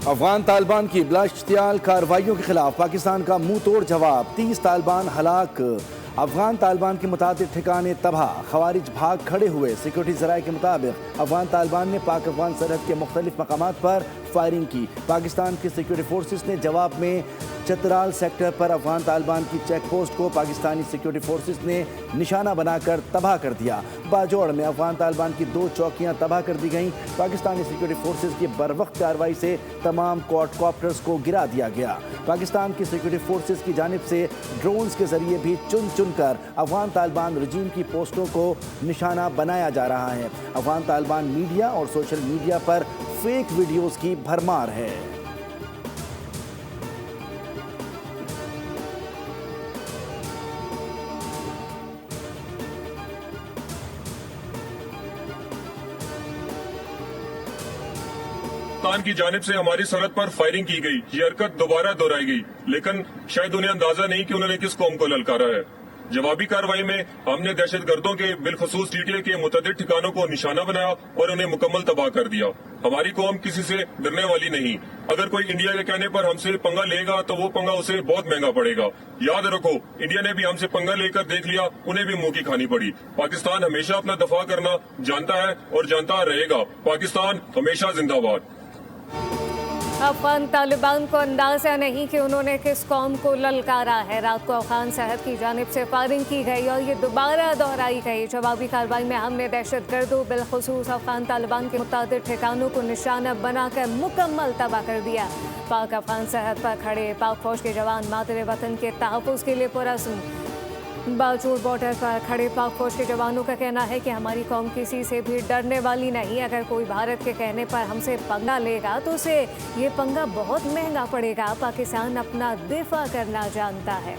अफगान तालिबान की बिलाश्तियाल कार्रवाइयों के खिलाफ पाकिस्तान का मुंह तोड़ जवाब। 30 तालिबान हलाक। अफगान तालिबान के मुताबिक ठिकाने तबाह, खवारिज भाग खड़े हुए। सिक्योरिटी जराये के मुताबिक अफगान तालिबान ने पाक अफगान सरहद के मुख्तलिफ मकामात पर फायरिंग की। पाकिस्तान की सिक्योरिटी फोर्सेस ने जवाब में चतराल सेक्टर पर अफगान तालिबान की चेक पोस्ट को पाकिस्तानी सिक्योरिटी फोर्सेस ने निशाना बनाकर तबाह कर दिया। बाजोड़ में अफगान तालिबान की 2 चौकियां तबाह कर दी गईं। पाकिस्तानी सिक्योरिटी फोर्सेस की बरवक्त कार्रवाई से तमाम क्वाडकॉप्टर्स को गिरा दिया गया। पाकिस्तान की सिक्योरिटी फोर्सेस की जानिब से ड्रोन्स के जरिए भी चुन चुन कर अफगान तालिबान रजीम की पोस्टों को निशाना बनाया जा रहा है। अफगान तालिबान मीडिया और सोशल मीडिया पर फेक वीडियोस की भरमार है। पाकिस्तान की जानिब से हमारी सरहद पर फायरिंग की गई। ये हरकत दोबारा दोहराई गई, लेकिन शायद उन्हें अंदाजा नहीं कि उन्होंने किस कौम को ललकारा है। जवाबी कार्रवाई में हमने दहशतगर्दों के बिलखसूस टीटीए के मुतअद्दिद ठिकानों को निशाना बनाया और उन्हें मुकम्मल तबाह कर दिया। हमारी कौम किसी से डरने वाली नहीं। अगर कोई इंडिया के कहने पर हमसे पंगा लेगा तो वो पंगा उसे बहुत महंगा पड़ेगा। याद रखो, इंडिया ने भी हमसे पंगा लेकर देख लिया, उन्हें भी मुंह की खानी पड़ी। पाकिस्तान हमेशा अपना दफा करना जानता है और जानता रहेगा। पाकिस्तान हमेशा जिंदाबाद। अफगान तालिबान को अंदाजा नहीं कि उन्होंने किस कौम को ललकारा है। रात को अफगान सरहद की जानिब से फायरिंग की गई और ये दोबारा दोहराई गई। जवाबी कार्रवाई में हमने दहशतगर्दों बिलखसूस अफगान तालिबान के मुताबिक ठिकानों को निशाना बनाकर मुकम्मल तबाह कर दिया। पाक अफगान सरहद पर खड़े पाक फौज के जवान मादरे वतन के तहफ़्फ़ुज़ के लिए पुरज़्म। बाजूड़ बॉर्डर पर खड़े पाक फौज के जवानों का कहना है कि हमारी कौम किसी से भी डरने वाली नहीं। अगर कोई भारत के कहने पर हमसे पंगा लेगा तो उसे ये पंगा बहुत महंगा पड़ेगा। पाकिस्तान अपना दिफा करना जानता है।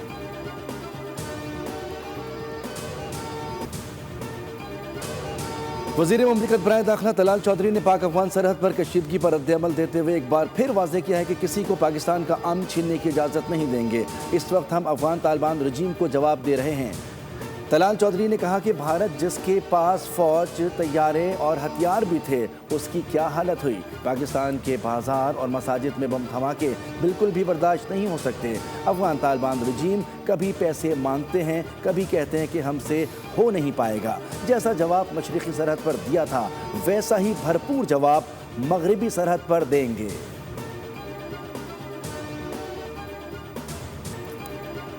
वज़ीर मुमलिकत बराए दाखिला तलाल चौधरी ने पाक अफगान सरहद पर कशीदगी पर रद्द-ए-अमल देते हुए एक बार फिर वाज़ेह किया है कि किसी को पाकिस्तान का अमन छीनने की इजाज़त नहीं देंगे। इस वक्त हम अफगान तालिबान रजीम को जवाब दे रहे हैं। तलाल चौधरी ने कहा कि भारत जिसके पास फौज, तैयारे और हथियार भी थे, उसकी क्या हालत हुई। पाकिस्तान के बाजार और मसाजिद में बम धमाके बिल्कुल भी बर्दाश्त नहीं हो सकते। अफगान तालिबान रजीम कभी पैसे मांगते हैं, कभी कहते हैं कि हमसे हो नहीं पाएगा। जैसा जवाब मशरिकी सरहद पर दिया था, वैसा ही भरपूर जवाब मगरबी सरहद पर देंगे।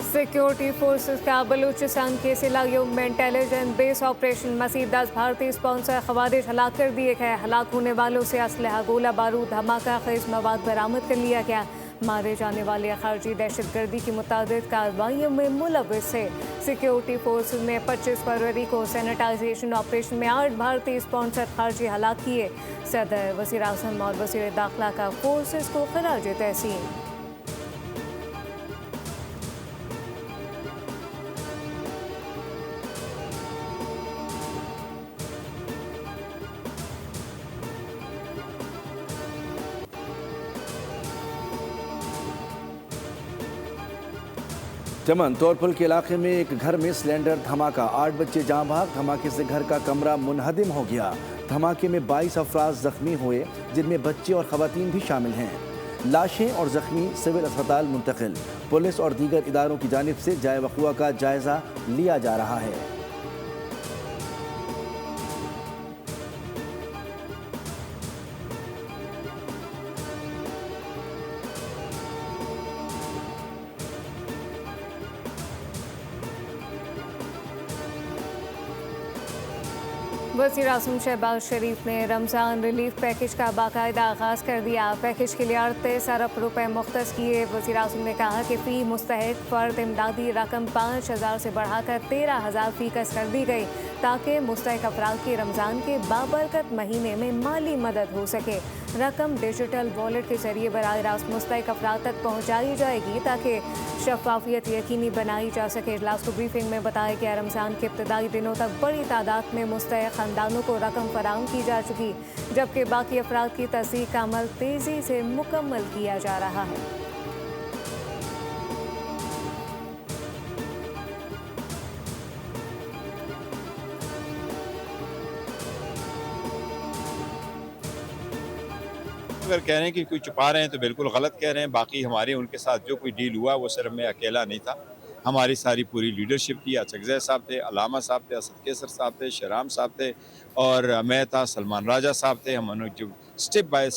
सिक्योरिटी फोर्सेस का बलूचिस्तान के सिलायुग में इंटेलिजेंस बेस ऑपरेशन मसीह 10 भारतीय स्पॉन्सर खवारिज हलाक कर दिए गए। हलाक होने वालों से असलहा, गोला बारूद, धमाका खेज मवाद बरामद कर लिया गया। मारे जाने वाले खारजी दहशतगर्दी की मुताबिक कार्रवाइयों में मुलव्विस है। सिक्योरिटी फोर्सेस ने 25 फरवरी को सैनिटाइजेशन ऑपरेशन में 8 भारतीय स्पॉन्सर खारजी हलाक किए। सदर, वज़ीर आज़म और वज़ीर दाखिला का फोर्सेस को खराज तहसीन। चमन तौरपुल के इलाके में एक घर में सिलेंडर धमाका, 8 बच्चे जाँ भाग। धमाके से घर का कमरा मुनहदिम हो गया। धमाके में 22 अफराद जख्मी हुए, जिनमें बच्चे और खवातीन भी शामिल हैं। लाशें और जख्मी सिविल अस्पताल मुंतकिल। पुलिस और दीगर इदारों की जानिब से जाए वक़ुआ का जायज़ा लिया जा रहा है। वज़ीर आज़म शहबाज शरीफ ने रमज़ान रिलीफ पैकेज का बाकायदा आगाज़ कर दिया। पैकेज के लिए 38 अरब रुपए मुख्तस किए। वज़ीर आज़म ने कहा कि फ़ी मुस्तहिक फ़र्द इमदादी रकम 5,000 से बढ़ाकर 13,000 फ़ीकस कर दी गई, ताकि मुस्तहिक अफराद के रमज़ान के बाबरकत महीने में माली मदद हो सके। रकम डिजिटल वॉलेट के जरिए बराह रास्त मुस्तहिक अफराद तक पहुँचाई जाएगी, ताकि शफाफियत यकीनी बनाई जा सके। इजलास को ब्रीफिंग में बताया गया, रमज़ान के इब्तदाई दिनों तक बड़ी तादाद में मुस्तहिक ख़ानदानों को रकम फराहम की जा चुकी, जबकि बाकी अफराद की तस्दीक का अमल तेज़ी से मुकम्मल किया जा रहा है। अगर कह रहे हैं कि कोई छुपा रहे हैं तो बिल्कुल गलत कह रहे हैं। बाकी हमारे उनके साथ जो कोई डील हुआ वो सिर्फ मैं अकेला नहीं था, हमारी सारी पूरी लीडरशिप थी। अचकज़ै साहब थे, अलामा साहब थे, असद कैसर साहब थे, शहराम साहब थे और मैं था, सलमान राजा साहब थे। हम जो step by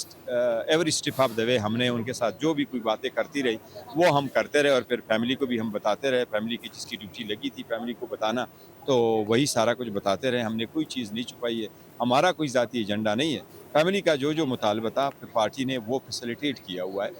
every step of the way हमने उनके साथ जो भी कोई बातें करती रही वो हम करते रहे और फिर फैमिली को भी हम बताते रहे। फैमिली की जिसकी ड्यूटी लगी थी फैमिली को बताना, तो वही सारा कुछ बताते रहे। हमने कोई चीज़ नहीं छुपाई है, हमारा कोई ज़ाती एजेंडा नहीं है। फैमिली का जो मुतालबा था पार्टी ने वो फैसिलिटेट किया हुआ है।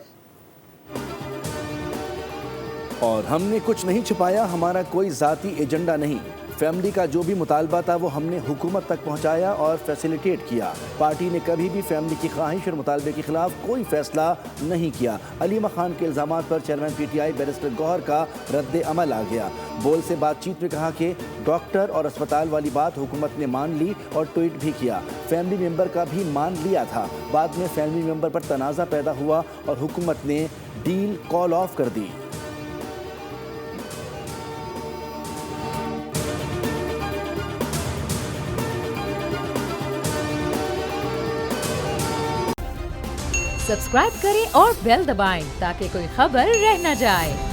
और हमने कुछ नहीं छुपाया, हमारा कोई ज़ाती एजेंडा नहीं। फैमिली का जो भी मुतालबा था वो हमने हुकूमत तक पहुंचाया और फैसिलिटेट किया। पार्टी ने कभी भी फैमिली की ख्वाहिश और मुतालबे के खिलाफ कोई फैसला नहीं किया। अलीमा खान के इल्ज़ामात पर चेयरमैन PTI बैरिस्टर गौहर का रद्द अमल आ गया। बोल से बातचीत में कहा कि डॉक्टर और अस्पताल वाली बात हुकूमत ने मान ली और ट्वीट भी किया। फैमिली मेंबर का भी मान लिया था। बाद में फैमिली मेंबर पर तनाज़ा पैदा हुआ और हुकूमत ने डील कॉल ऑफ कर दी। सब्सक्राइब करें और बेल दबाएं ताकि कोई खबर रह न जाए।